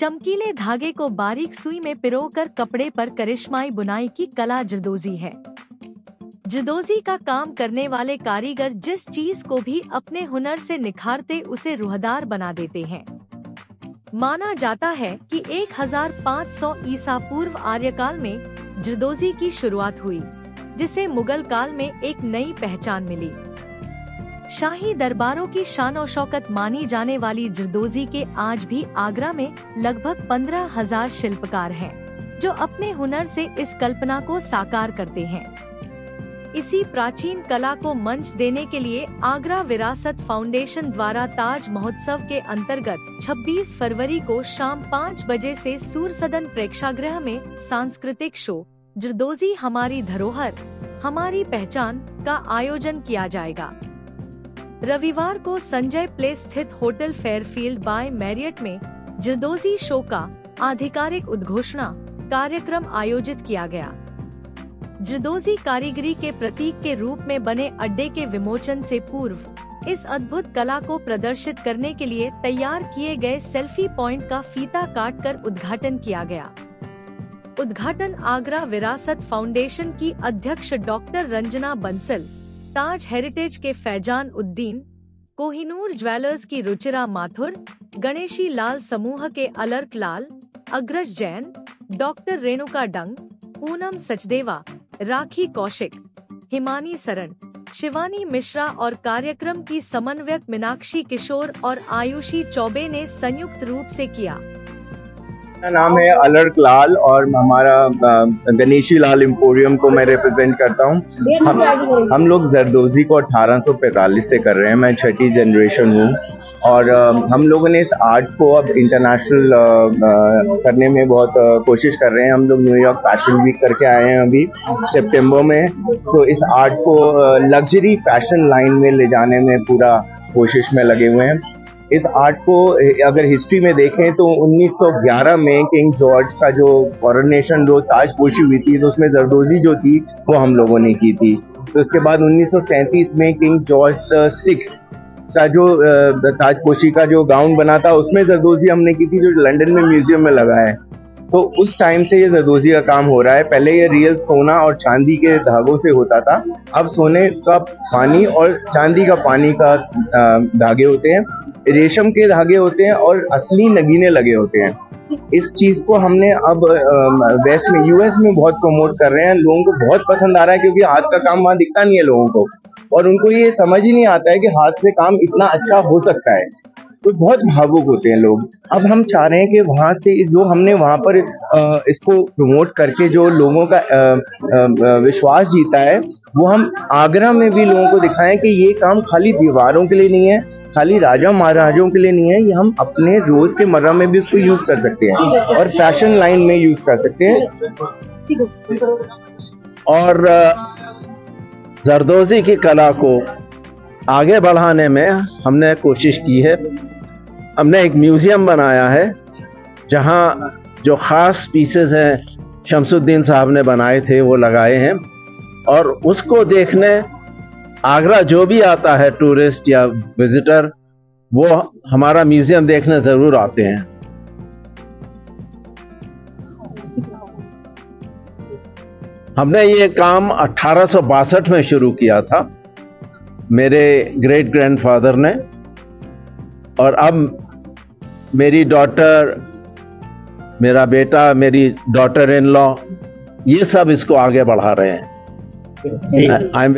चमकीले धागे को बारीक सुई में पिरोकर कपड़े पर करिश्माई बुनाई की कला जरदोजी है। जरदोजी का काम करने वाले कारीगर जिस चीज को भी अपने हुनर से निखारते उसे रूहदार बना देते हैं। माना जाता है कि 1500 ईसा पूर्व आर्यकाल में जरदोजी की शुरुआत हुई, जिसे मुगल काल में एक नई पहचान मिली। शाही दरबारों की शान शौकत मानी जाने वाली जरदोजी के आज भी आगरा में लगभग 15,000 शिल्पकार हैं, जो अपने हुनर से इस कल्पना को साकार करते हैं। इसी प्राचीन कला को मंच देने के लिए आगरा विरासत फाउंडेशन द्वारा ताज महोत्सव के अंतर्गत 26 फरवरी को शाम 5 बजे से सूरसदन प्रेक्षागृह में सांस्कृतिक शो जरदोजी हमारी धरोहर हमारी पहचान का आयोजन किया जाएगा। रविवार को संजय प्लेस स्थित होटल फेयरफील्ड बाय मैरियट में जरदोजी शो का आधिकारिक उद्घोषणा कार्यक्रम आयोजित किया गया। जरदोजी कारीगरी के प्रतीक के रूप में बने अड्डे के विमोचन से पूर्व इस अद्भुत कला को प्रदर्शित करने के लिए तैयार किए गए सेल्फी पॉइंट का फीता काटकर उद्घाटन किया गया। उद्घाटन आगरा विरासत फाउंडेशन की अध्यक्ष डॉक्टर रंजना बंसल, ताज हेरिटेज के फैजान उद्दीन, कोहिनूर ज्वेलर्स की रुचिरा माथुर, गणेशी लाल समूह के अलर्क लाल, अग्रज जैन, डॉक्टर रेणुका डंग, पूनम सचदेवा, राखी कौशिक, हिमानी सरन, शिवानी मिश्रा और कार्यक्रम की समन्वयक मीनाक्षी किशोर और आयुषी चौबे ने संयुक्त रूप से किया। मेरा नाम है अलर्क लाल और हमारा गणेशी लाल एम्पोरियम को मैं रिप्रेजेंट करता हूँ। हम लोग जरदोजी को 1845 से कर रहे हैं। मैं छठी जनरेशन हूँ और हम लोगों ने इस आर्ट को अब इंटरनेशनल करने में बहुत कोशिश कर रहे हैं। हम लोग न्यूयॉर्क फैशन वीक करके आए हैं अभी सितंबर में, तो इस आर्ट को लग्जरी फैशन लाइन में ले जाने में पूरा कोशिश में लगे हुए हैं। इस आर्ट को अगर हिस्ट्री में देखें तो 1911 में किंग जॉर्ज का जो कॉरोनेशन जो ताजपोशी हुई थी, तो उसमें जरदोजी जो थी वो हम लोगों ने की थी। तो उसके बाद 1937 में किंग जॉर्ज VI का जो ताजपोशी का जो गाउन बना था उसमें जरदोजी हमने की थी, जो लंदन में म्यूजियम में लगा है। तो उस टाइम से ये जरदोजी का काम हो रहा है। पहले ये रियल सोना और चांदी के धागों से होता था, अब सोने का पानी और चांदी का पानी का धागे होते हैं, रेशम के धागे होते हैं और असली नगीने लगे होते हैं। इस चीज को हमने अब वेस्ट में यूएस में बहुत प्रमोट कर रहे हैं। लोगों को बहुत पसंद आ रहा है क्योंकि हाथ का काम वहाँ दिखता नहीं है लोगों को, और उनको ये समझ ही नहीं आता है कि हाथ से काम इतना अच्छा हो सकता है। तो बहुत भावुक होते हैं लोग। अब हम चाह रहे हैं कि वहाँ से जो हमने वहाँ पर इसको प्रमोट करके जो लोगों का विश्वास जीता है, वो हम आगरा में भी लोगों को दिखाएं कि ये काम खाली दीवारों के लिए नहीं है, खाली राजा महाराजों के लिए नहीं है, ये हम अपने रोज के मर्रा में भी इसको यूज कर सकते हैं और फैशन लाइन में यूज कर सकते हैं। और जरदोजी की कला को आगे बढ़ाने में हमने कोशिश की है। हमने एक म्यूजियम बनाया है जहां जो ख़ास पीसेस हैं शमसुद्दीन साहब ने बनाए थे वो लगाए हैं, और उसको देखने आगरा जो भी आता है टूरिस्ट या विजिटर, वो हमारा म्यूजियम देखने ज़रूर आते हैं। हमने ये काम 1862 में शुरू किया था मेरे ग्रेट ग्रैंडफादर ने, और अब मेरी डॉटर, मेरा बेटा, मेरी डॉटर इन लॉ, ये सब इसको आगे बढ़ा रहे हैं।